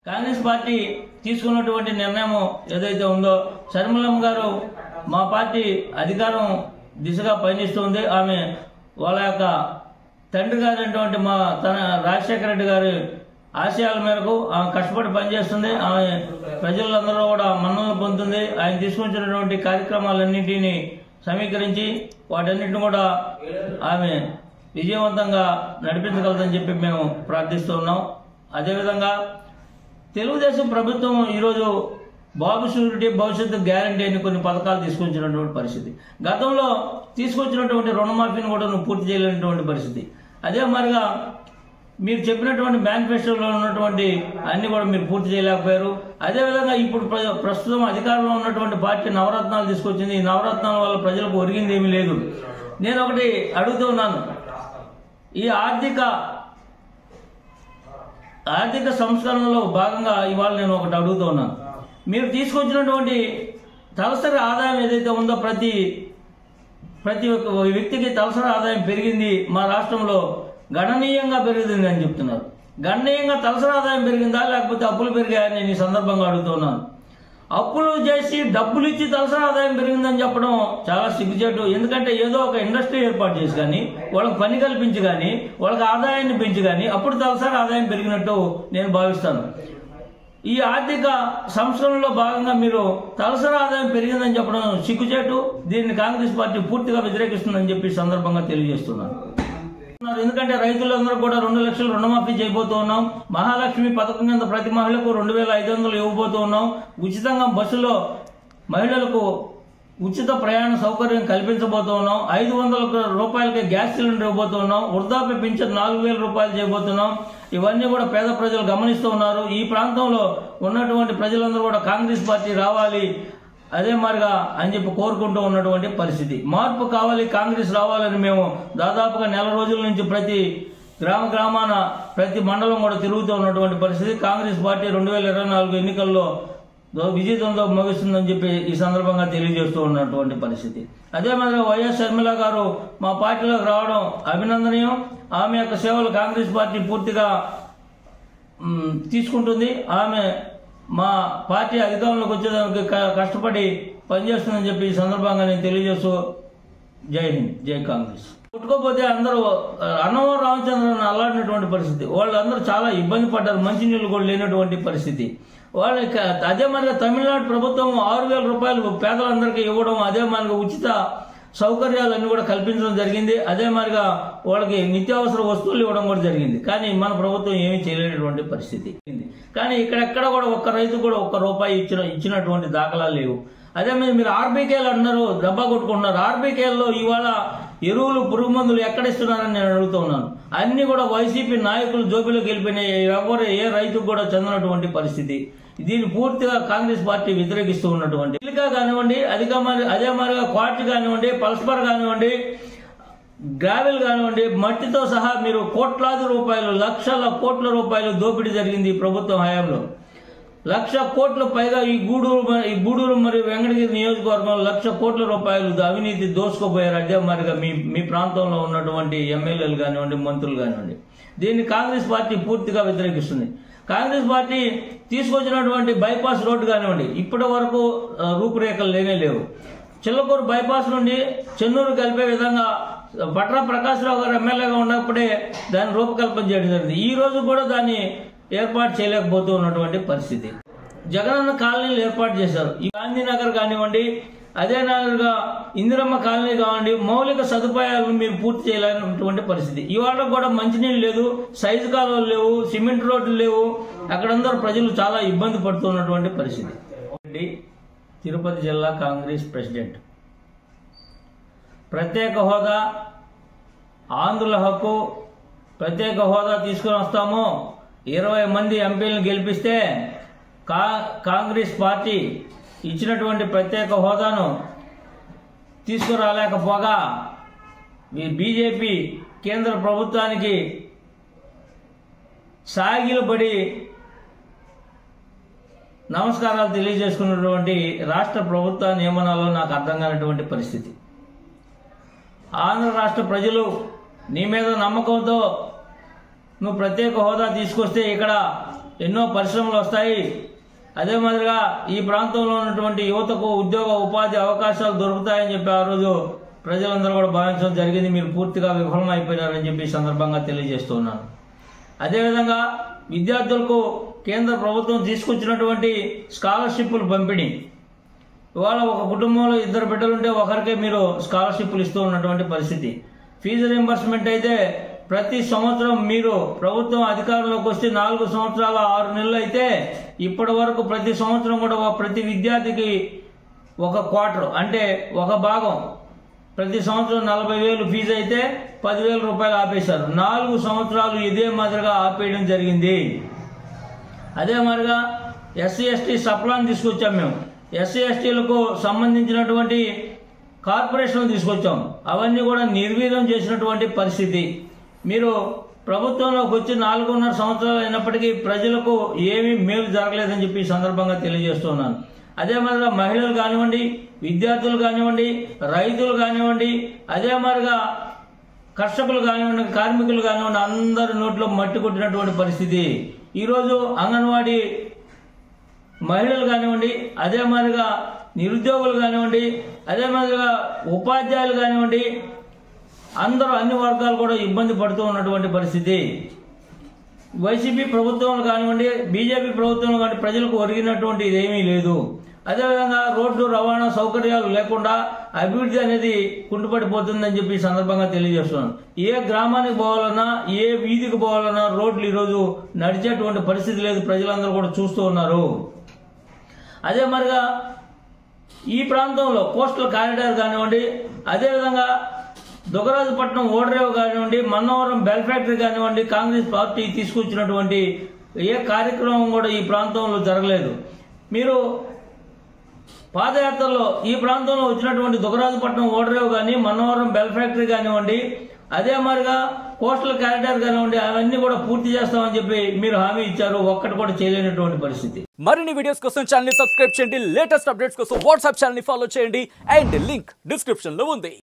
Congress party తీసుకున్నటువంటి నిర్ణయం ఏదైతే ఉందో, షర్మిలమ్మ గారు మా పార్టీ అధికారం దిశగా పయనిస్తుంది. ఆమె వాళ్ళ యొక్క తండ్రి గారైనటువంటి తన రాజశేఖర రెడ్డి గారి ఆశయాల మేరకు ఆమె కష్టపడి పనిచేస్తుంది. ఆమె ప్రజలందరూ కూడా మన్ననలు పొందుతుంది. ఆయన తీసుకొచ్చినటువంటి కార్యక్రమాలన్నింటినీ సమీకరించి వాటన్నిటిని కూడా ఆమె విజయవంతంగా నడిపించగలదని చెప్పి మేము ప్రార్థిస్తూ ఉన్నాం. అదేవిధంగా తెలుగుదేశం ప్రభుత్వం ఈరోజు బాబు షూరిటీ భవిష్యత్తు గ్యారంటీ అని కొన్ని పథకాలు తీసుకొచ్చినటువంటి పరిస్థితి. గతంలో తీసుకొచ్చినటువంటి రుణమాఫీని కూడా పూర్తి చేయలేనటువంటి పరిస్థితి. అదే మరిగా మీరు చెప్పినటువంటి మేనిఫెస్టోలో ఉన్నటువంటి అన్ని కూడా మీరు పూర్తి చేయలేకపోయారు. అదేవిధంగా ఇప్పుడు ప్రస్తుతం అధికారంలో ఉన్నటువంటి పార్టీ నవరత్నాలు తీసుకొచ్చింది. ఈ నవరత్నాల వల్ల ప్రజలకు ఒరిగింది ఏమీ లేదు. నేను ఒకటి అడుగుతూ ఉన్నాను, ఈ ఆర్థిక సంస్కరణలో భాగంగా ఇవాళ నేను ఒకటి అడుగుతూ ఉన్నాను. మీరు తీసుకొచ్చినటువంటి తలసరి ఆదాయం ఏదైతే ఉందో ప్రతి ఒక్క వ్యక్తికి తలసరి ఆదాయం పెరిగింది. మా రాష్ట్రంలో గణనీయంగా పెరిగింది అని చెప్తున్నారు. గణనీయంగా తలసరి ఆదాయం పెరిగిందా లేకపోతే అప్పులు పెరిగాయని నేను ఈ సందర్భంగా అడుగుతున్నాను. అప్పులు చేసి డబ్బులు ఇచ్చి తలసరి ఆదాయం పెరిగిందని చెప్పడం చాలా సిగ్గుచేటు. ఎందుకంటే ఏదో ఒక ఇండస్ట్రీ ఏర్పాటు చేసి కానీ, వాళ్ళకి పని కల్పించి కానీ, వాళ్ళకి ఆదాయాన్ని పెంచి కానీ అప్పుడు తలసరి ఆదాయం పెరిగినట్టు నేను భావిస్తాను. ఈ ఆర్థిక సంస్కరణలో భాగంగా మీరు తలసరి ఆదాయం పెరిగిందని చెప్పడం సిగ్గుచేటు. దీన్ని కాంగ్రెస్ పార్టీ పూర్తిగా వ్యతిరేకిస్తుందని చెప్పి సందర్భంగా తెలియజేస్తున్నాను. ఎందుకంటే రైతులందరూ కూడా 2 లక్షలు రుణమాఫీ చేయబోతూ ఉన్నాం. మహాలక్ష్మి పథకం కింద ప్రతి మహిళకు 2500 ఇవ్వబోతూ ఉన్నాం. ఉచితంగా బస్సులో మహిళలకు ఉచిత ప్రయాణ సౌకర్యం కల్పించబోతూ ఉన్నాం. 500 రూపాయలకి గ్యాస్ సిలిండర్ ఇవ్వబోతూ ఉన్నాం. వృద్ధాప్య పింఛన్ 4000 రూపాయలు చేయబోతున్నాం. ఇవన్నీ కూడా పేద ప్రజలు గమనిస్తూ ఉన్నారు. ఈ ప్రాంతంలో ఉన్నటువంటి ప్రజలందరూ కూడా కాంగ్రెస్ పార్టీ రావాలి అదే మాదిరిగా అని చెప్పి కోరుకుంటూ ఉన్నటువంటి పరిస్థితి. మార్పు కావాలి, కాంగ్రెస్ రావాలని మేము దాదాపుగా నెల రోజుల నుంచి ప్రతి గ్రామాన ప్రతి మండలం కూడా తిరుగుతూ ఉన్నటువంటి పరిస్థితి. కాంగ్రెస్ పార్టీ 2024 ఎన్నికల్లో విజయంతో ముగిస్తుందని చెప్పి ఈ సందర్భంగా తెలియజేస్తూ ఉన్నటువంటి పరిస్థితి. అదే మాదిరిగా వైఎస్ షర్మిల గారు మా పార్టీలోకి రావడం అభినందనీయం. ఆమె యొక్క సేవలు కాంగ్రెస్ పార్టీ పూర్తిగా తీసుకుంటుంది. ఆమె మా పార్టీ అధికారంలోకి వచ్చేదానికి కష్టపడి పనిచేస్తుందని చెప్పి ఈ సందర్భంగా నేను తెలియజేస్తూ జై హింద్, జై కాంగ్రెస్. పుట్టుకోపోతే అందరూ అన్నవరం రామచంద్రన్ అల్లాడినటువంటి పరిస్థితి. వాళ్ళందరూ చాలా ఇబ్బంది పడ్డారు. మంచినీళ్ళు కూడా లేనటువంటి పరిస్థితి. వాళ్ళకి అదే మాదిరిగా తమిళనాడు ప్రభుత్వం 6000 రూపాయలు పేదలందరికీ ఇవ్వడం, అదే మాదిరిగా ఉచిత సౌకర్యాలన్నీ కూడా కల్పించడం జరిగింది. అదే మాదిరిగా వాళ్ళకి నిత్యావసర వస్తువులు ఇవ్వడం కూడా జరిగింది. కానీ మన ప్రభుత్వం ఏమీ చేయలేనటువంటి పరిస్థితి. కానీ ఇక్కడెక్కడ కూడా ఒక్క రైతు కూడా ₹1 ఇచ్చినటువంటి దాఖలాలు లేవు. అదే మీరు ఆర్బీకేలు అంటున్నారు, దెబ్బ కొట్టుకుంటున్నారు. ఆర్బీకేల్లో ఇవాళ ఎరువులు, పురుగు మందులు ఎక్కడ ఇస్తున్నారని నేను అడుగుతూ ఉన్నాను. అన్ని కూడా వైసీపీ నాయకులు జోబీలోకి వెళ్ళిపోయినాయి. ఏ రైతుకు కూడా చెందినటువంటి పరిస్థితి. దీన్ని పూర్తిగా కాంగ్రెస్ పార్టీ వ్యతిరేకిస్తూ ఉన్నటువంటి ఇల్లికా కానివ్వండి, అదే మాదిరిగా క్వార్ట్ కానివ్వండి, పల్స్పర్ కానివ్వండి, గ్రావెల్ కానివ్వండి, మట్టితో సహా మీరు కోట్లాది రూపాయలు, లక్షల కోట్ల రూపాయలు దోపిడీ జరిగింది ఈ ప్రభుత్వం హయాంలో. 1,00,000 కోట్ల పైగా ఈ గూడూరు మరియు వెంకటగిరి నియోజకవర్గంలో 1,00,000 కోట్ల రూపాయలు అవినీతి దోసుకుపోయారు. అదే మాదిరిగా మీ ప్రాంతంలో ఉన్నటువంటి ఎమ్మెల్యేలు కానివ్వండి, మంత్రులు కానివ్వండి. దీన్ని కాంగ్రెస్ పార్టీ పూర్తిగా వ్యతిరేకిస్తుంది. కాంగ్రెస్ పార్టీ తీసుకొచ్చినటువంటి బైపాస్ రోడ్డు కానివ్వండి, ఇప్పటి వరకు రూపురేఖలు లేవు. చిల్లకూరు బైపాస్ నుండి చెన్నూరు కలిపే విధంగా పట్రా ప్రకాశ్రావు గారు ఎమ్మెల్యేగా ఉన్నప్పుడే దాన్ని రూపకల్పన చేయడం జరిగింది. ఈ రోజు కూడా దాన్ని ఏర్పాటు చేయలేకపోతూ ఉన్నటువంటి పరిస్థితి. జగనన్న కాలనీలు ఏర్పాటు చేశారు. ఈ గాంధీనగర్ కానివ్వండి, అదే నగర్గా ఇందిరమ్మ కాలనీ కానివ్వండి, మౌలిక సదుపాయాలను మీరు పూర్తి చేయలేనటువంటి పరిస్థితి. ఇవాళ కూడా మంచినీళ్ళు లేదు, సైజు కాలువలు లేవు, సిమెంట్ రోడ్లు లేవు. అక్కడందరూ ప్రజలు చాలా ఇబ్బంది పడుతున్నటువంటి పరిస్థితి. తిరుపతి జిల్లా కాంగ్రెస్ ప్రెసిడెంట్. ప్రత్యేక హోదా, ఆంధ్రుల హక్కు, ప్రత్యేక హోదా తీసుకుని వస్తాము, 20 మంది ఎంపీలను గెలిపిస్తే కాంగ్రెస్ పార్టీ ఇచ్చినటువంటి ప్రత్యేక హోదాను తీసుకురాలేకపోగా బీజేపీ కేంద్ర ప్రభుత్వానికి సాగిలపడి నమస్కారాలు తెలియజేసుకున్నటువంటి రాష్ట్ర ప్రభుత్వ నియమనాల్లో నాకు అర్థం కానటువంటి పరిస్థితి. ఆంధ్ర రాష్ట్ర ప్రజలు నీ మీద నమ్మకంతో నువ్వు ప్రత్యేక హోదా తీసుకొస్తే ఇక్కడ ఎన్నో పరిశ్రమలు వస్తాయి. అదే మాదిరిగా ఈ ప్రాంతంలో ఉన్నటువంటి యువతకు ఉద్యోగ ఉపాధి అవకాశాలు దొరుకుతాయని చెప్పి ఆ రోజు ప్రజలందరూ కూడా భావించడం జరిగింది. మీరు పూర్తిగా విఫలం అయిపోయినారని చెప్పి ఈ సందర్భంగా తెలియజేస్తున్నాను. అదేవిధంగా విద్యార్థులకు కేంద్ర ప్రభుత్వం తీసుకొచ్చినటువంటి స్కాలర్షిప్లు పంపిణీ, ఇవాళ ఒక కుటుంబంలో 2 బిడ్డలుంటే ఒకరికే మీరు స్కాలర్షిప్లు ఇస్తూ ఉన్నటువంటి పరిస్థితి. ఫీజు రీంబర్స్మెంట్ అయితే ప్రతి సంవత్సరం మీరు ప్రభుత్వం అధికారంలోకి వస్తే 4 సంవత్సరాల 6 నెలలు అయితే ఇప్పటి వరకు ప్రతి సంవత్సరం కూడా ప్రతి విద్యార్థికి ఒక క్వార్టర్ అంటే ఒక భాగం ప్రతి సంవత్సరం 40,000 ఫీజు అయితే 10,000 రూపాయలు ఆపేశారు. 4 సంవత్సరాలు ఇదే మాదిరిగా ఆపేయడం జరిగింది. అదే మాదిరిగా ఎస్సీ ఎస్టీ సప్లాన్ తీసుకొచ్చాం మేము. ఎస్సీ ఎస్టీలకు సంబంధించినటువంటి కార్పొరేషన్లు తీసుకొచ్చాం. అవన్నీ కూడా నిర్వీర్యం చేసినటువంటి పరిస్థితి. మీరు ప్రభుత్వంలోకి వచ్చి 4.5 సంవత్సరాలు అయినప్పటికీ ప్రజలకు ఏమీ మేలు జరగలేదని చెప్పి ఈ సందర్భంగా తెలియజేస్తున్నాను. అదే మాదిరిగా మహిళలు కానివ్వండి, విద్యార్థులు కానివ్వండి, రైతులు కానివ్వండి, అదే మాదిరిగా కర్షకులు కానివ్వండి, కార్మికులు కానివ్వండి, అందరి నోట్లో మట్టి కొట్టినటువంటి పరిస్థితి. ఈరోజు అంగన్వాడీ మహిళలు కానివ్వండి, అదే మాదిరిగా నిరుద్యోగులు కానివ్వండి, అదే మాదిరిగా ఉపాధ్యాయులు కానివ్వండి, అందరూ అన్ని వర్గాలు కూడా ఇబ్బంది పడుతూ ఉన్నటువంటి పరిస్థితి. వైసీపీ ప్రభుత్వంలో కానివ్వండి, బీజేపీ ప్రభుత్వంలో కానీ ప్రజలకు ఒరిగినటువంటి ఇదేమీ లేదు. అదేవిధంగా రోడ్డు రవాణా సౌకర్యాలు లేకుండా అభివృద్ధి అనేది కుంటుపడిపోతుందని చెప్పి ఈ సందర్భంగా తెలియజేస్తున్నాను. ఏ గ్రామానికి పోవాలన్నా, ఏ వీధికి పోవాలన్నా రోడ్లు ఈరోజు నడిచేటువంటి పరిస్థితి లేదు. ప్రజలందరూ కూడా చూస్తూ ఉన్నారు. అదే మరిగా ఈ ప్రాంతంలో కోస్టల్ కారిడార్ కానివ్వండి, అదేవిధంగా దుగ్గరాజుపట్నం ఓడరేవు కానివ్వండి, మన్నవరం బెల్ ఫ్యాక్టరీ కానివ్వండి, కాంగ్రెస్ పార్టీ తీసుకొచ్చినటువంటి ఏ కార్యక్రమం కూడా ఈ ప్రాంతంలో జరగలేదు. మీరు పాదయాత్రలో ఈ ప్రాంతంలో వచ్చినటువంటి దుగ్గరాజుపట్నం ఓడరేవు కానీ, మన్నవరం బెల్ ఫ్యాక్టరీ కానివ్వండి, అదే మాదిరిగా కోస్టల్ కారిడార్ కానివ్వండి, అవన్నీ కూడా పూర్తి చేస్తామని చెప్పి మీరు హామీ ఇచ్చారు. ఒక్కటి కూడా చేయలేనటువంటి పరిస్థితి. మరిన్ని వీడియోస్ కోసం ఛానల్ ని సబ్స్క్రైబ్ చేయండి. లేటెస్ట్ అప్డేట్స్ కోసం వాట్సాప్ ఛానల్ ని ఫాలో చేయండి. అండ్ లింక్ డిస్క్రిప్షన్ లో ఉంది.